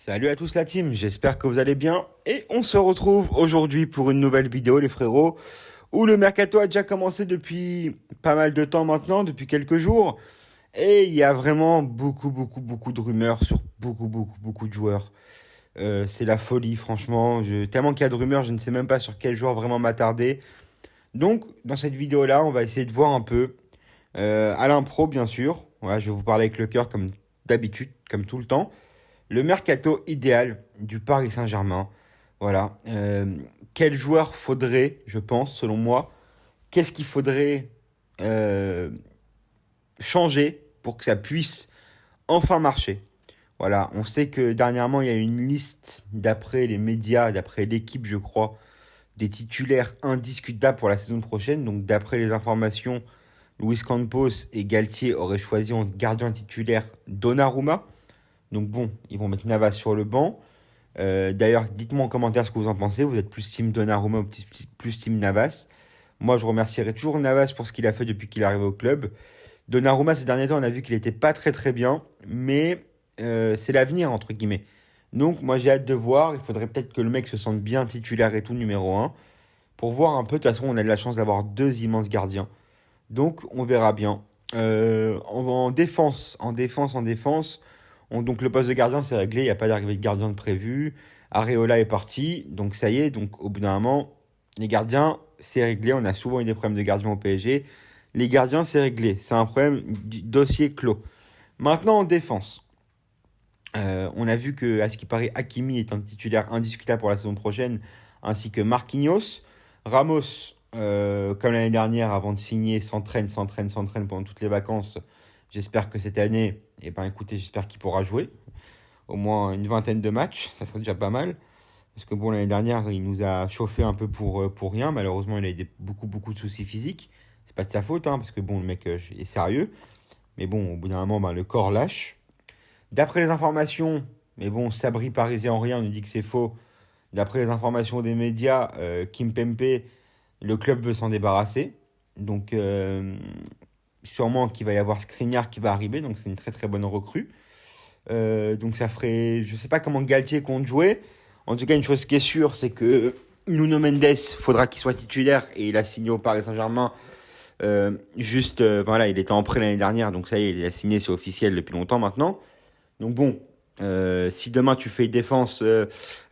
Salut à tous la team, j'espère que vous allez bien et on se retrouve aujourd'hui pour une nouvelle vidéo les frérots où le mercato a déjà commencé depuis pas mal de temps maintenant, depuis quelques jours et il y a vraiment beaucoup de rumeurs sur beaucoup de joueurs. C'est la folie franchement, tellement qu'il y a de rumeurs, je ne sais même pas sur quel joueur vraiment m'attarder. Donc dans cette vidéo là on va essayer de voir un peu à l'impro bien sûr, voilà, je vais vous parler avec le cœur comme d'habitude, comme tout le temps. Le mercato idéal du Paris Saint-Germain. Voilà. Quel joueur faudrait, je pense, selon moi, qu'est-ce qu'il faudrait euh, changer pour que ça puisse enfin marcher? Voilà. On sait que dernièrement, il y a une liste, d'après les médias, d'après l'équipe, je crois, des titulaires indiscutables pour la saison prochaine. Donc, d'après les informations, Luis Campos et Galtier auraient choisi en gardien titulaire Donnarumma. Donc bon, ils vont mettre Navas sur le banc. D'ailleurs, dites-moi en commentaire ce que vous en pensez. Vous êtes plus team Donnarumma ou plus team Navas? Moi, je remercierai toujours Navas pour ce qu'il a fait depuis qu'il est arrivé au club. Donnarumma, ces derniers temps, on a vu qu'il n'était pas très bien, mais c'est l'avenir, entre guillemets. Donc, moi, j'ai hâte de voir. Il faudrait peut-être que le mec se sente bien titulaire et tout, numéro un, pour voir un peu. De toute façon, on a de la chance d'avoir deux immenses gardiens. Donc, on verra bien. En défense, donc le poste de gardien, c'est réglé. Il n'y a pas d'arrivée de gardien de prévu. Areola est parti. Donc ça y est. Donc au bout d'un moment, les gardiens, c'est réglé. On a souvent eu des problèmes de gardiens au PSG. Les gardiens, c'est réglé. C'est un problème du dossier clos. Maintenant, en défense. On a vu que, à ce qui paraît, Hakimi est un titulaire indiscutable pour la saison prochaine, ainsi que Marquinhos. Ramos, comme l'année dernière, avant de signer, s'entraîne pendant toutes les vacances. J'espère que cette année, écoutez, j'espère qu'il pourra jouer. Au moins une vingtaine de matchs, ça serait déjà pas mal. Parce que bon, l'année dernière, il nous a chauffé un peu pour rien. Malheureusement, il a eu beaucoup de soucis physiques. C'est pas de sa faute, hein, parce que bon, le mec est sérieux. Mais bon, au bout d'un moment, le corps lâche. D'après les informations, mais bon, Sabri parisien en rien, on nous dit que c'est faux. D'après les informations des médias, Kimpembe, le club veut s'en débarrasser. Donc, sûrement qu'il va y avoir Skriniar qui va arriver. Donc, c'est une très bonne recrue. Donc, ça ferait. Je sais pas comment Galtier compte jouer. En tout cas, une chose qui est sûre, c'est que Nuno Mendes, faudra qu'il soit titulaire. Et il a signé au Paris Saint-Germain. Voilà, il était en prêt l'année dernière. Donc, ça y est, il a signé, c'est officiel depuis longtemps maintenant. Donc, bon. Si demain tu fais une défense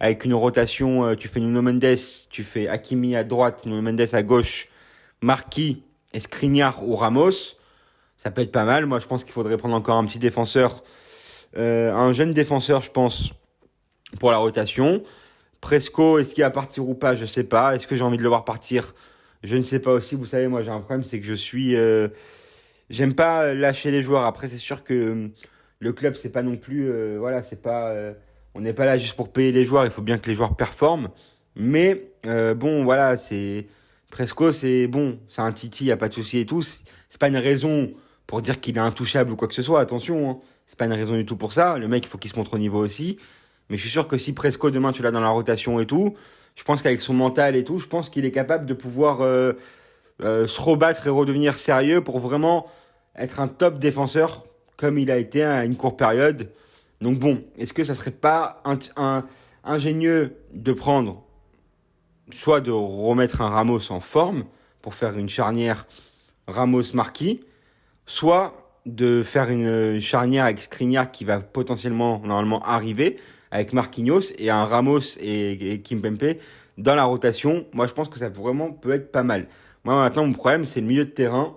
avec une rotation, tu fais Nuno Mendes, tu fais Hakimi à droite, Nuno Mendes à gauche, Marquis, Skriniar ou Ramos, ça peut être pas mal. Moi, je pense qu'il faudrait prendre encore un petit défenseur, un jeune défenseur, je pense, pour la rotation. Presco, est-ce qu'il va partir ou pas? Je sais pas. Est-ce que j'ai envie de le voir partir? Je ne sais pas aussi. Vous savez, moi, j'ai un problème, c'est que j'aime pas lâcher les joueurs. Après, c'est sûr que le club, c'est pas non plus, voilà, c'est pas, on n'est pas là juste pour payer les joueurs. Il faut bien que les joueurs performent. Mais bon, voilà, c'est Presco, c'est bon, c'est un titi, y a pas de souci et tout. C'est pas une raison pour dire qu'il est intouchable ou quoi que ce soit. Attention, hein. C'est pas une raison du tout pour ça. Le mec, il faut qu'il se montre au niveau aussi. Mais je suis sûr que si Presco demain tu l'as dans la rotation et tout, je pense qu'avec son mental et tout, je pense qu'il est capable de pouvoir se rebattre et redevenir sérieux pour vraiment être un top défenseur comme il a été à une courte période. Donc bon, est-ce que ça serait pas ingénieux de prendre, soit de remettre un Ramos en forme pour faire une charnière Ramos-Marquis, soit de faire une charnière avec Skriniar qui va potentiellement, normalement, arriver, avec Marquinhos et un Ramos et Kimpembe dans la rotation. Moi, je pense que ça vraiment peut être pas mal. Moi, maintenant, mon problème, c'est le milieu de terrain,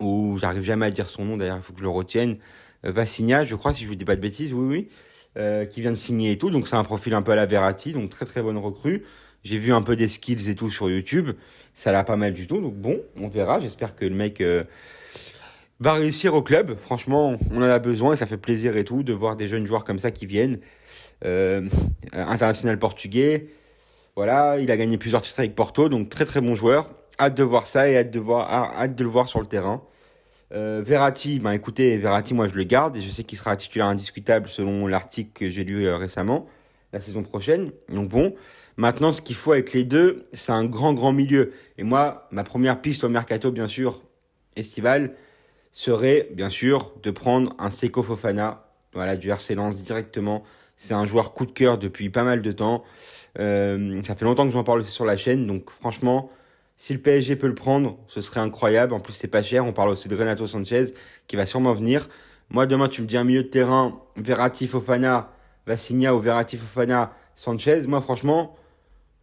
où j'arrive jamais à dire son nom, d'ailleurs, il faut que je le retienne. Vassigna, je crois, si je vous dis pas de bêtises, oui. Qui vient de signer et tout. Donc, c'est un profil un peu à la Verratti, donc très bonne recrue. J'ai vu un peu des skills et tout sur YouTube. Ça a l'air pas mal du tout. Donc, bon, on verra. J'espère que le mec va réussir au club. Franchement, on en a besoin et ça fait plaisir et tout de voir des jeunes joueurs comme ça qui viennent. International portugais. Voilà, il a gagné plusieurs titres avec Porto, donc très bon joueur. Hâte de voir ça et hâte de le voir sur le terrain. Verratti, écoutez, Verratti, moi je le garde et je sais qu'il sera titulaire indiscutable selon l'article que j'ai lu récemment, la saison prochaine. Donc bon, maintenant ce qu'il faut avec les deux, c'est un grand milieu. Et moi, ma première piste au mercato, bien sûr, estival, serait bien sûr de prendre un Seko Fofana, voilà, du RC Lens directement. C'est un joueur coup de cœur depuis pas mal de temps. Ça fait longtemps que j'en parle aussi sur la chaîne. Donc franchement, si le PSG peut le prendre, ce serait incroyable. En plus, c'est pas cher. On parle aussi de Renato Sanchez qui va sûrement venir. Moi, demain, tu me dis un milieu de terrain, Verratti, Fofana, Vassigna ou Verratti, Fofana, Sanchez. Moi, franchement,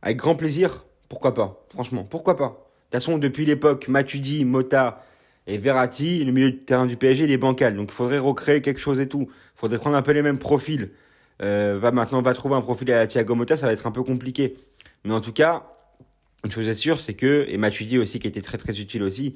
avec grand plaisir, pourquoi pas? Franchement, pourquoi pas? De toute façon, depuis l'époque Matuidi, Mota et Verratti, le milieu de terrain du PSG, il est bancal. Donc, il faudrait recréer quelque chose et tout. Il faudrait prendre un peu les mêmes profils. Va trouver un profil à Thiago Motta, ça va être un peu compliqué. Mais en tout cas, une chose est sûre, c'est que, et Matuidi aussi, qui était très très utile aussi,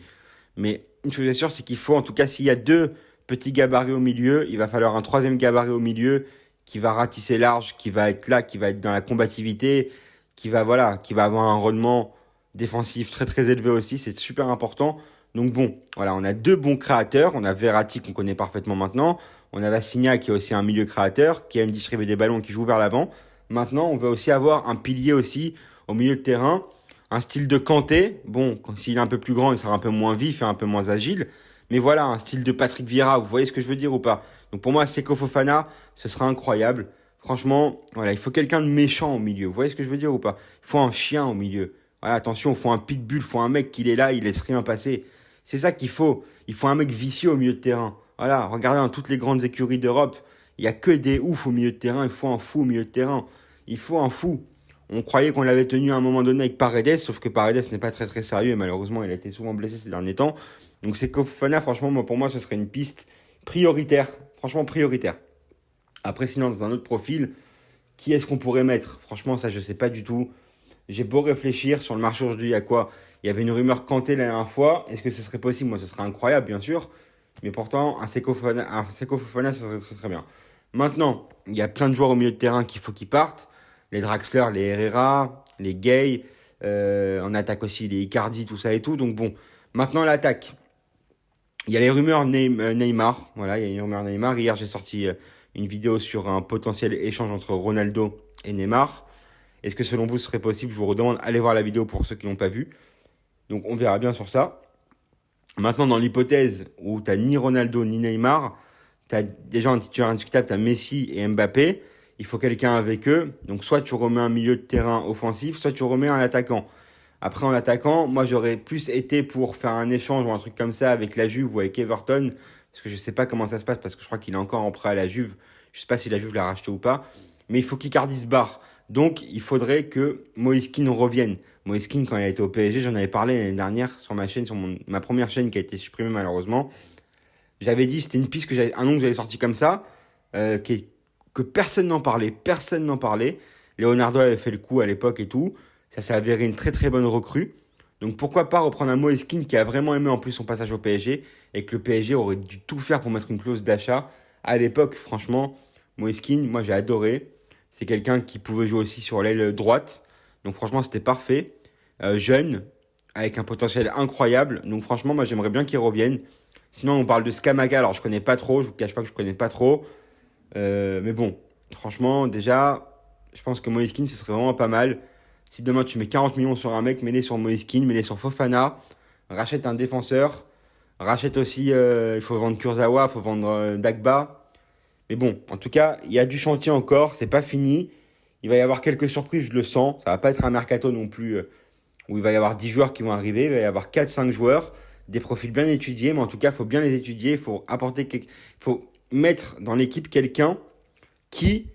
mais une chose est sûre, c'est qu'il faut, en tout cas, s'il y a deux petits gabarits au milieu, il va falloir un troisième gabarit au milieu qui va ratisser large, qui va être là, qui va être dans la combativité, qui va avoir un rendement défensif très très élevé aussi, c'est super important. Donc bon, voilà, on a deux bons créateurs, on a Verratti qu'on connaît parfaitement maintenant, on a Vassigna qui est aussi un milieu créateur, qui aime distribuer des ballons, qui joue vers l'avant. Maintenant, on va aussi avoir un pilier aussi au milieu de terrain, un style de Kanté. Bon, s'il est un peu plus grand, il sera un peu moins vif et un peu moins agile. Mais voilà, un style de Patrick Vieira, vous voyez ce que je veux dire ou pas? Donc pour moi, Seko Fofana, ce sera incroyable. Franchement, voilà, il faut quelqu'un de méchant au milieu. Vous voyez ce que je veux dire ou pas? Il faut un chien au milieu. Voilà, attention, il faut un pitbull, il faut un mec qui est là, il laisse rien passer. C'est ça qu'il faut. Il faut un mec vicieux au milieu de terrain. Voilà, regardez dans toutes les grandes écuries d'Europe, il y a que des oufs au milieu de terrain. Il faut un fou au milieu de terrain. Il faut un fou. On croyait qu'on l'avait tenu à un moment donné avec Paredes, sauf que Paredes n'est pas très très sérieux et malheureusement il a été souvent blessé ces derniers temps. Donc c'est Fofana, franchement, pour moi, ce serait une piste prioritaire. Franchement, prioritaire. Après, sinon, dans un autre profil, qui est-ce qu'on pourrait mettre? Franchement, ça, je sais pas du tout. J'ai beau réfléchir sur le marché aujourd'hui, il y a quoi? Il y avait une rumeur Kanté la dernière fois. Est-ce que ce serait possible? Moi, ce serait incroyable, bien sûr. Mais pourtant, un Seko Fofana, ça serait très très bien. Maintenant, il y a plein de joueurs au milieu de terrain qu'il faut qu'ils partent. Les Draxler, les Herrera, les Gay. On attaque aussi les Icardi, tout ça et tout. Donc bon, maintenant l'attaque. Il y a les rumeurs Neymar. Voilà, il y a une rumeur Neymar. Hier, j'ai sorti une vidéo sur un potentiel échange entre Ronaldo et Neymar. Est-ce que selon vous, ce serait possible? Je vous redemande, allez voir la vidéo pour ceux qui l'ont pas vue. Donc on verra bien sur ça. Maintenant, dans l'hypothèse où tu n'as ni Ronaldo ni Neymar, tu as déjà un titulaire indiscutable, tu as Messi et Mbappé. Il faut quelqu'un avec eux. Donc soit tu remets un milieu de terrain offensif, soit tu remets un attaquant. Après, en attaquant, moi j'aurais plus été pour faire un échange ou un truc comme ça avec la Juve ou avec Everton. Parce que je sais pas comment ça se passe, parce que je crois qu'il est encore en prêt à la Juve. Je sais pas si la Juve l'a racheté ou pas. Mais il faut qu'Icardi se barre. Donc, il faudrait que Moise Kean revienne. Moise Kean, quand il a été au PSG, j'en avais parlé l'année dernière sur ma chaîne, ma première chaîne qui a été supprimée malheureusement. J'avais dit, c'était une piste un nom que j'avais sorti comme ça, que personne n'en parlait. Personne n'en parlait. Leonardo avait fait le coup à l'époque et tout. Ça s'est avéré une très très bonne recrue. Donc pourquoi pas reprendre un Moise Kean qui a vraiment aimé en plus son passage au PSG et que le PSG aurait dû tout faire pour mettre une clause d'achat. À l'époque, franchement, Moise Kean, moi j'ai adoré. C'est quelqu'un qui pouvait jouer aussi sur l'aile droite. Donc franchement, c'était parfait. Jeune, avec un potentiel incroyable. Donc franchement, moi j'aimerais bien qu'il revienne. Sinon, on parle de Scamaga. Alors je connais pas trop. Je vous cache pas que je connais pas trop. Mais bon, franchement, déjà, je pense que Moise Kean, ce serait vraiment pas mal. Si demain tu mets 40 millions sur un mec, mets-les sur Moise Kean, mets-les sur Fofana. Rachète un défenseur. Rachète aussi, il faut vendre Kurzawa, il faut vendre Dagba. Mais bon, en tout cas, il y a du chantier encore, c'est pas fini. Il va y avoir quelques surprises, je le sens. Ça va pas être un mercato non plus où il va y avoir 10 joueurs qui vont arriver. Il va y avoir 4-5 joueurs, des profils bien étudiés. Mais en tout cas, il faut bien les étudier. Il faut faut mettre dans l'équipe quelqu'un qui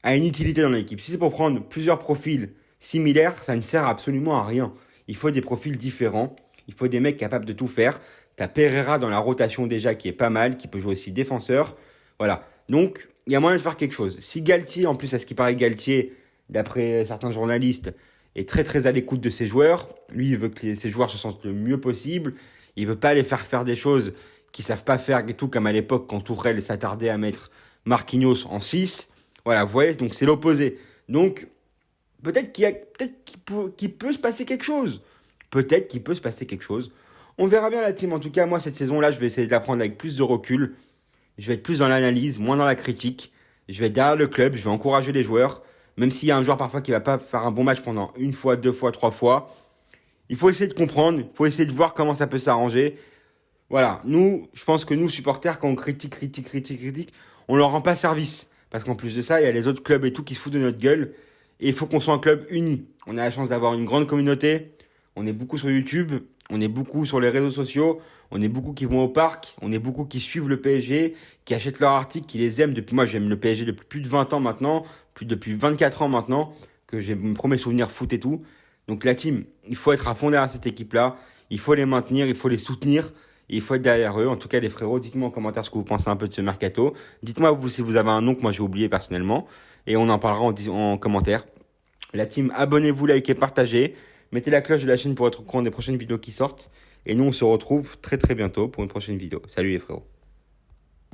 a une utilité dans l'équipe. Si c'est pour prendre plusieurs profils similaires, ça ne sert absolument à rien. Il faut des profils différents. Il faut des mecs capables de tout faire. T'as Pereira dans la rotation déjà qui est pas mal, qui peut jouer aussi défenseur. Voilà. Donc, il y a moyen de faire quelque chose. Si Galtier, en plus, à ce qui paraît, Galtier, d'après certains journalistes, est très très à l'écoute de ses joueurs. Lui, il veut que ses joueurs se sentent le mieux possible. Il veut pas les faire faire des choses qu'ils savent pas faire et tout, comme à l'époque quand Tourelle s'attardait à mettre Marquinhos en 6. Voilà, vous voyez, donc c'est l'opposé. Donc, peut-être qu'il peut se passer quelque chose. Peut-être qu'il peut se passer quelque chose. On verra bien la team. En tout cas, moi, cette saison-là, je vais essayer de la prendre avec plus de recul. Je vais être plus dans l'analyse, moins dans la critique. Je vais être derrière le club, je vais encourager les joueurs. Même s'il y a un joueur parfois qui va pas faire un bon match pendant une fois, deux fois, trois fois. Il faut essayer de comprendre, il faut essayer de voir comment ça peut s'arranger. Voilà, nous, je pense que nous, supporters, quand on critique, on leur rend pas service. Parce qu'en plus de ça, il y a les autres clubs et tout qui se foutent de notre gueule. Et il faut qu'on soit un club uni. On a la chance d'avoir une grande communauté. On est beaucoup sur YouTube. On est beaucoup sur les réseaux sociaux. On est beaucoup qui vont au parc. On est beaucoup qui suivent le PSG, qui achètent leurs articles, qui les aiment depuis. Moi, j'aime le PSG depuis plus de 20 ans maintenant. Depuis 24 ans maintenant. Que j'ai mes premiers souvenirs foot et tout. Donc la team, il faut être à fond derrière cette équipe-là. Il faut les maintenir. Il faut les soutenir. Et il faut être derrière eux. En tout cas, les frérots, dites-moi en commentaire ce que vous pensez un peu de ce mercato. Dites-moi vous si vous avez un nom que moi j'ai oublié personnellement. Et on en parlera en commentaire. La team, abonnez-vous, likez, partagez. Mettez la cloche de la chaîne pour être au courant des prochaines vidéos qui sortent. Et nous, on se retrouve très très bientôt pour une prochaine vidéo. Salut les frérots.